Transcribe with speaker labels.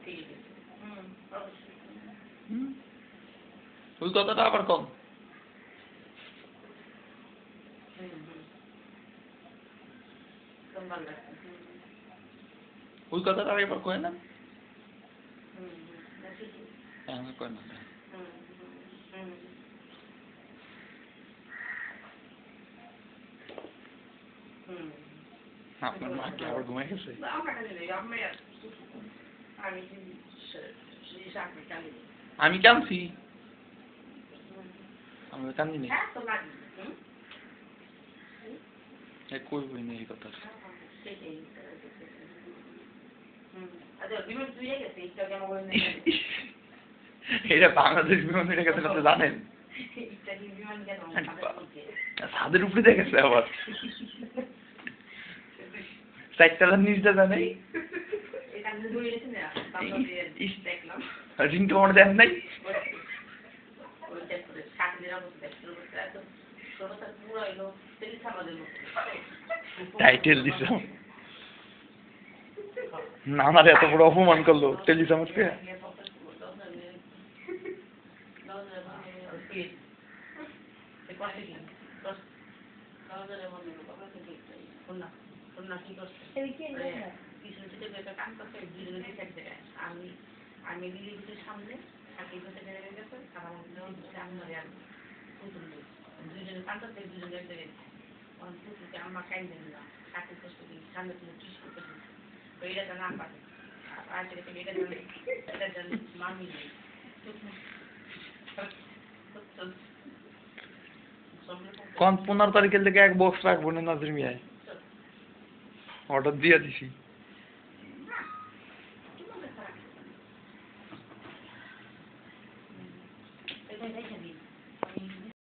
Speaker 1: ঠিক আছে অবশ্যই
Speaker 2: ওই কথাটা আবার কম ওই কথাটা এবার কয় না কয় না আপনার মা কি আবার ঘুমাই গেছে আমি কাঁদছি আমি কান্দি নি কই বই নেই এই কথা এটা বাংলাদেশ বিমান হয়ে গেছে আপনি জানেন ছাদের উপরে দেখেছে আবার সাইকেলের নিচটা জানে রিংটা মনে দেন নাই টাইটেল দিছ না আমার এত বড় অপমান করলো টেলিসামকে
Speaker 1: আমি দিদির সামনে দুজনে কান্দাতে দুজনে আমার কাইন দেন না চাকরি করতে সামনে তুমি চিজ করতে এটা না পারে আর এটা মামি
Speaker 2: কোন 15 তারিখের থেকে এক বক্স রাখবো না নাজির মিয়ায় অর্ডার দিয়ে দিছি
Speaker 1: এটা দেখে দিন